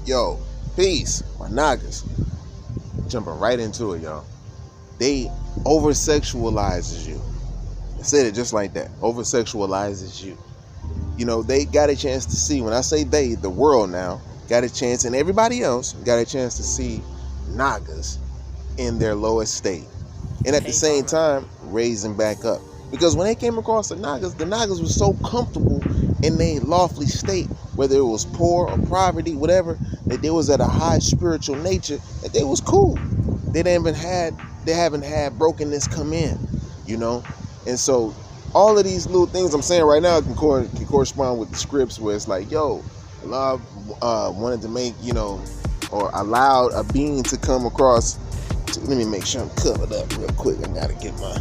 Yo, peace, my Nagas. Jumping right into it, y'all. They over-sexualizes you. I said it just like that. Over-sexualizes you. You know, they got a chance to see, when I say they, the world now, got a chance, and everybody else got a chance to see Nagas in their lowest state. And at the same time, raising back up. Because when they came across the Nagas were so comfortable in their lofty state, whether it was poor or poverty, whatever, that they was at a high spiritual nature, that they was cool. They haven't had brokenness come in, you know? And so all of these little things I'm saying right now can correspond with the scripts where it's like, yo, Allah wanted to make, you know, or allowed a being to come across. Let me make sure I'm covered up real quick. I gotta get my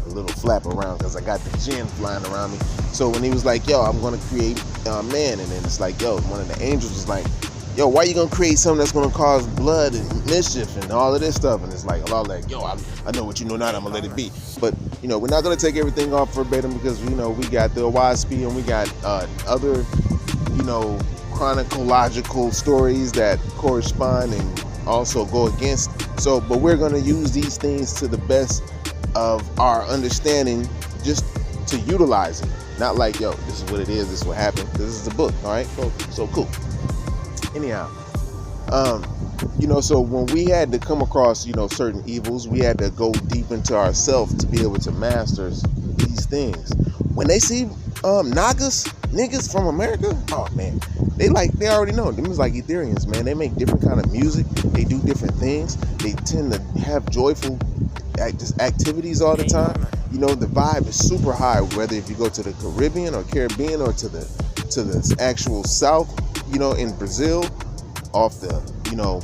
little flap around because I got the jinn flying around me. So when he was like, yo, I'm gonna create a man, and then it's like, yo, one of the angels was like, yo, why you gonna create something that's gonna cause blood and mischief and all of this stuff? And it's like, Allah, like, yo, I know what you know now, I'm gonna let it be. But you know, we're not gonna take everything off verbatim because you know we got the Wasp and we got other, you know, chronological stories that correspond and also go against. So, but we're gonna use these things to the best of our understanding, just to utilize it. Not like, yo, this is what it is, this is what happened. This is the book, all right? So cool. Anyhow, you know, so when we had to come across, you know, certain evils, we had to go deep into ourselves to be able to master these things. When they see Nagas, niggas from America, oh man, they already know. Them is like Ethereans, man. They make different kind of music. They do different things. They tend to have joyful activities all the time. You know, the vibe is super high, whether if you go to the Caribbean or to the actual South, you know, in Brazil, off the, you know,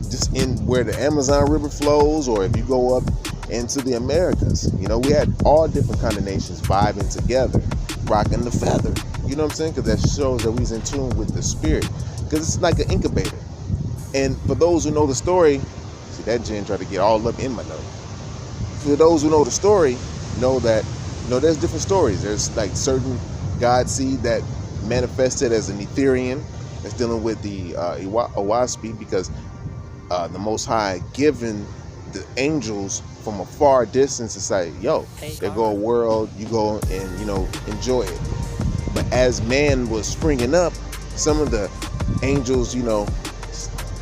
just in where the Amazon River flows, or if you go up into the Americas, you know, we had all different kind of nations vibing together, rocking the feather. You know what I'm saying? Because that shows that we's in tune with the spirit. Because it's like an incubator. And for those who know the story, see that Jen tried to get all up in my nose. For those who know the story, know that, you know, there's different stories. There's like certain God seed that manifested as an Etherean that's dealing with the Owaspi, because the Most High given the angels from a far distance to say, yo, there go a world, you go and, you know, enjoy it. But as man was springing up, some of the angels, you know,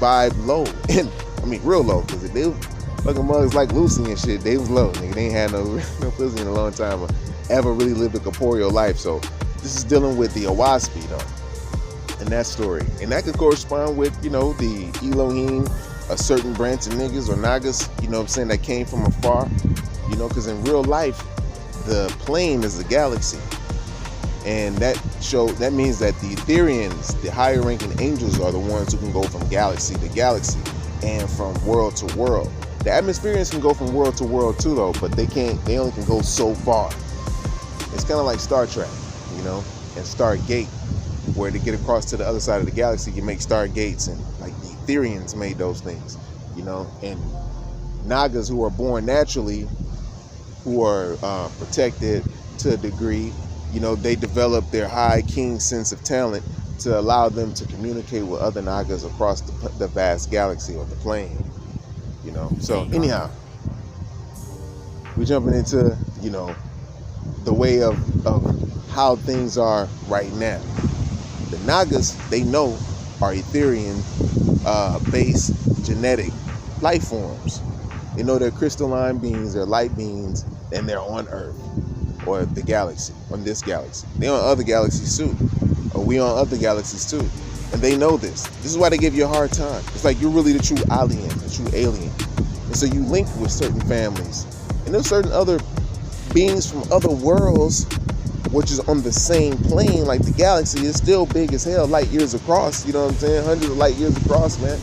vibe low, and I mean real low, because they fucking mugs like Lucy and shit, they was low, nigga. They ain't had no pussy in a long time, or ever really lived a corporeal life. So this is dealing with the Owaspi though, and that story, and that could correspond with, you know, the Elohim, a certain branch of niggas or Nagas, you know what I'm saying, that came from afar, you know, because in real life, the plane is the galaxy. And that means that the Ethereans, the higher ranking angels, are the ones who can go from galaxy to galaxy and from world to world. The atmospherians can go from world to world too though, but they only can go so far. It's kind of like Star Trek, you know, and Stargate, where to get across to the other side of the galaxy, you make Stargates, and like the Ethereans made those things, you know. And Nagas who are born naturally, who are protected to a degree, you know, they develop their high king sense of talent to allow them to communicate with other Nagas across the vast galaxy or the plane, you know. So anyhow, we're jumping into, you know, the way of how things are right now. The Nagas, they know, are Etherean based genetic life forms. They know they're crystalline beings, they're light beings, and they're on Earth, or the galaxy, on this galaxy. They're on other galaxies too, or we on other galaxies too. And they know this. This is why they give you a hard time. It's like you're really the true alien, the true alien. And so you link with certain families. And there's certain other beings from other worlds, which is on the same plane, like the galaxy is still big as hell, light years across, you know what I'm saying? Hundreds of light years across, man.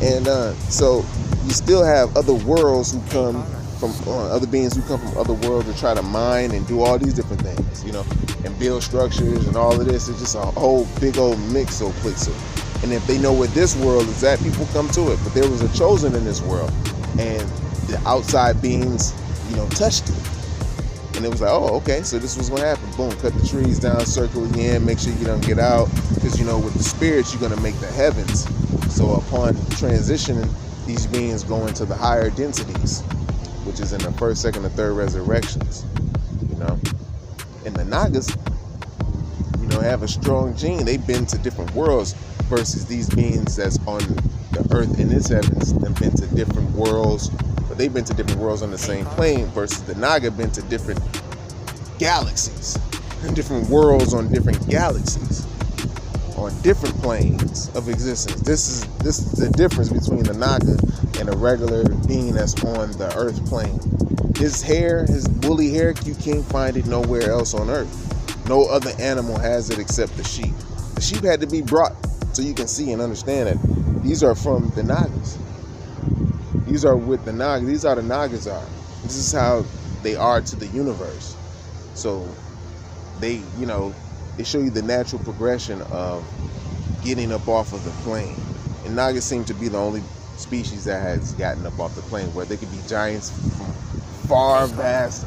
And so you still have other worlds who come from other beings who come from other worlds to try to mine and do all these different things, you know, and build structures and all of this. It's just a whole big old mixo-plixo. And if they know where this world is at, people come to it. But there was a chosen in this world, and the outside beings, you know, touched it. And it was like, oh, okay, so this was gonna happen. Boom, cut the trees down, circle again, make sure you don't get out, because with the spirits you're gonna make the heavens. So upon transitioning, these beings go into the higher densities, which is in the first, second, and third resurrections. And the Nagas, have a strong gene. They've been to different worlds versus these beings that's on the earth in its heavens. They've been to different worlds, but they've been to different worlds on the same plane versus the Naga been to different galaxies and different worlds on different galaxies on different planes of existence. This is the difference between the Naga and a regular being that's on the earth plane. His hair, his woolly hair, you can't find it nowhere else on earth. No other animal has it except the sheep. The sheep had to be brought so you can see and understand that these are from the Nagas. These are with the Nagas. These are the Nagas are. This is how they are to the universe. So they show you the natural progression of getting up off of the plane. And Nagas seem to be the only species that has gotten up off the plane, where they could be giants from far vast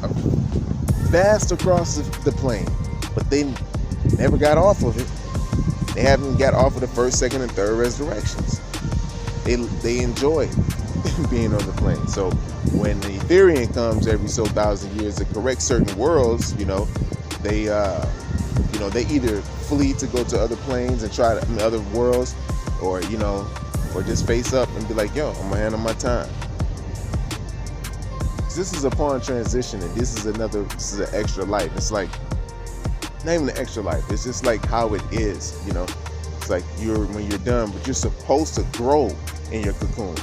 across the plane. But they never got off of it. They haven't got off of the first, second, and third resurrections. They enjoy being on the plane. So when the Ethereum comes every so 1,000 years to correct certain worlds, they either flee to go to other planes and try other worlds, or just face up and be like, yo, I'm gonna handle my time. This is upon transition, and this is an extra life. It's like not even an extra life. It's just like how it is, It's like when you're done, but you're supposed to grow in your cocoon.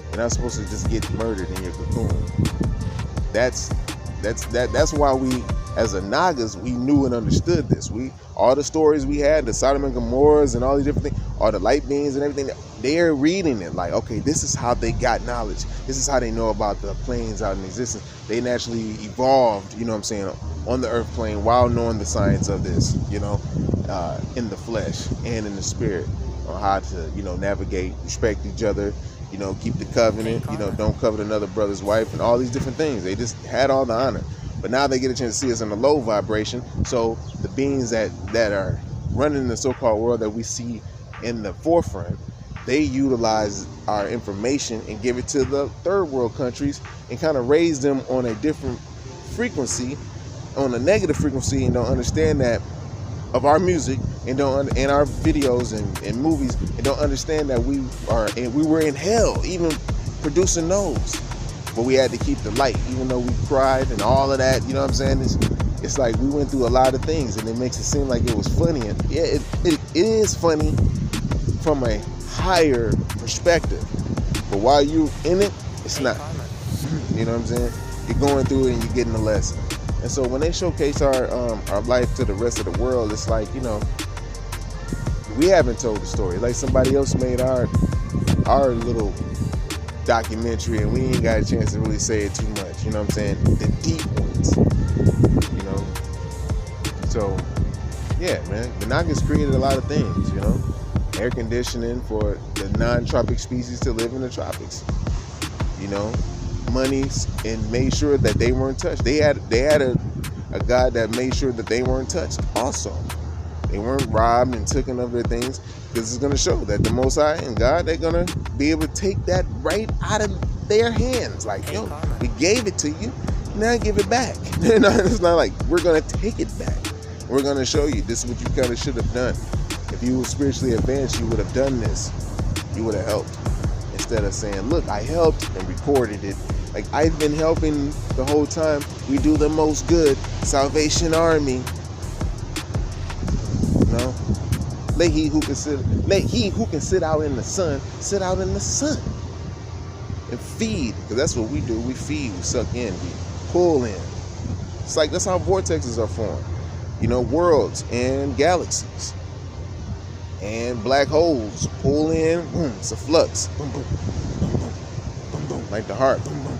You're not supposed to just get murdered in your cocoon. That's why we, as a Nagas, we knew and understood this. All the stories we had, the Sodom and Gomorrahs and all these different things, all the light beings and everything, they're reading it like, okay, this is how they got knowledge. This is how they know about the planes out in existence. They naturally evolved, on the earth plane while knowing the science of this, in the flesh and in the spirit, on how to, navigate, respect each other, keep the covenant, don't covet another brother's wife, and all these different things. They just had all the honor. But now they get a chance to see us in a low vibration. So the beings that are running the so-called world that we see in the forefront, they utilize our information and give it to the third world countries and kind of raise them on a different frequency, on a negative frequency, and don't understand that of our music, and our videos and movies, and don't understand that we were in hell even producing those. But we had to keep the light, even though we cried and all of that. You know what I'm saying? It's like we went through a lot of things, and it makes it seem like it was funny. And yeah, it is funny from a higher perspective. But while you're in it, it's not. You know what I'm saying? You're going through it and you're getting a lesson. And so when they showcase our life to the rest of the world, it's like, we haven't told the story. Like somebody else made our little documentary, and we ain't got a chance to really say it too much. You know what I'm saying? The deep ones. So yeah, man, the Nagas created a lot of things. Air conditioning for the non-tropic species to live in the tropics. Monies, and made sure that they weren't touched. They had a God that made sure that they weren't touched. Also, they weren't robbed and taken of their things. This is going to show that the Most High and God, they're going to be able to take that right out of their hands. Like, yo, we gave it to you, now give it back. It's not like we're going to take it back. We're going to show you this is what you kind of should have done. If you were spiritually advanced, you would have done this. You would have helped. Instead of saying, look, I helped and recorded it. Like, I've been helping the whole time. We do the most good. Salvation Army. Let he who can sit out in the sun, sit out in the sun. And feed. Because that's what we do. We feed, we suck in, we pull in. It's like that's how vortexes are formed. Worlds and galaxies. And black holes pull in, boom, it's a flux. Boom, boom, boom, boom, boom, boom, like the heart. Boom, boom.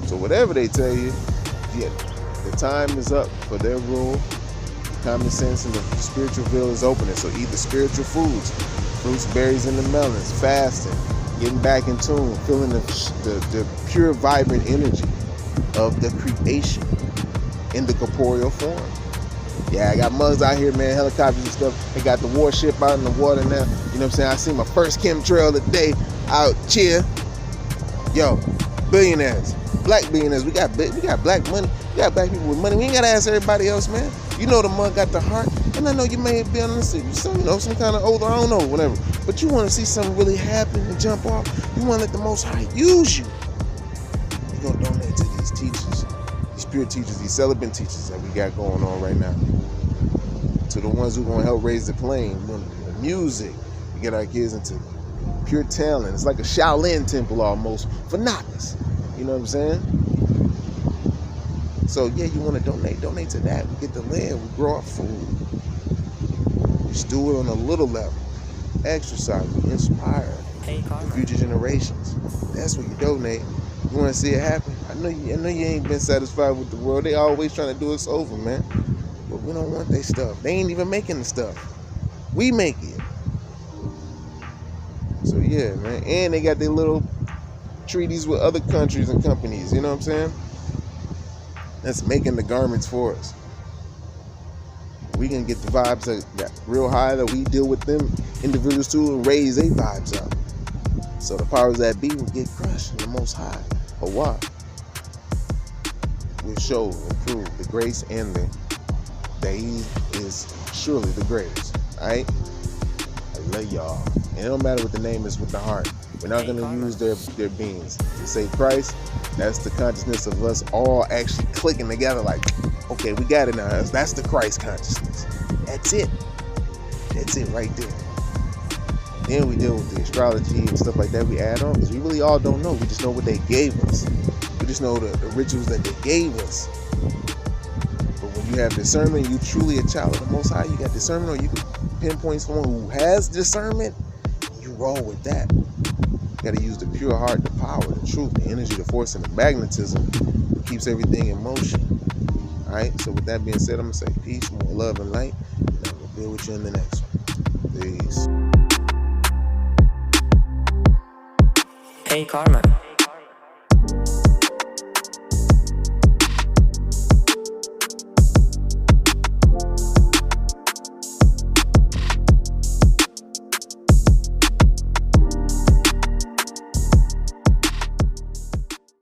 So whatever they tell you, yeah, the time is up for their rule. Common sense and the spiritual veil is opening. So eat the spiritual foods, fruits, berries, and the melons. Fasting, getting back in tune, feeling the pure, vibrant energy of the creation. in the corporeal form. Yeah, I got mugs out here, man, helicopters and stuff. They got the warship out in the water now. You know what I'm saying? I see my first chemtrail today out cheer. Yo, billionaires, black billionaires. We got black money. We got black people with money. We ain't gotta ask everybody else, man. You know the mug got the heart, and I know you may have been on the city, so you know some kind of older, I don't know, whatever. But you want to see something really happen and jump off. You want to let the Most High use you. You gonna donate to these teachers, these pure teachers, these celibate teachers that we got going on right now. To the ones who gonna help raise the plane, the music. We get our kids into pure talent. It's like a Shaolin temple almost for Nagas. You know what I'm saying? So yeah, you want to donate to that. We get the land, we grow our food. We just do it on a little level. Exercise, we inspire the future generations. That's what you donate. You want to see it happen? I know you ain't been satisfied with the world. They always trying to do us over, man. But we don't want their stuff. They ain't even making the stuff. We make it. So yeah, man. And they got their little treaties with other countries and companies. You know what I'm saying? That's making the garments for us. We can get the vibes that real high that we deal with them individuals too and raise their vibes up. So the powers that be will get crushed in the Most High. But why? We'll show and prove the grace and that He is surely the greatest. Alright? I love y'all. And it don't matter what the name is with the heart. We're not going to use their beings. To say Christ, that's the consciousness of us all actually clicking together like, okay, we got it now. That's the Christ consciousness. That's it. That's it right there. Then we deal with the astrology and stuff like that we add on, because we really all don't know. We just know what they gave us. We just know the rituals that they gave us. But when you have discernment, you truly a child of the Most High. You got discernment, or you can pinpoint someone who has discernment. You roll with that. You got to use the pure heart, the power, the truth, the energy, the force, and the magnetism that keeps everything in motion. All right. So with that being said, I'm gonna say peace, more love, and light. And I will be with you in the next one. Peace. Hey, Karma.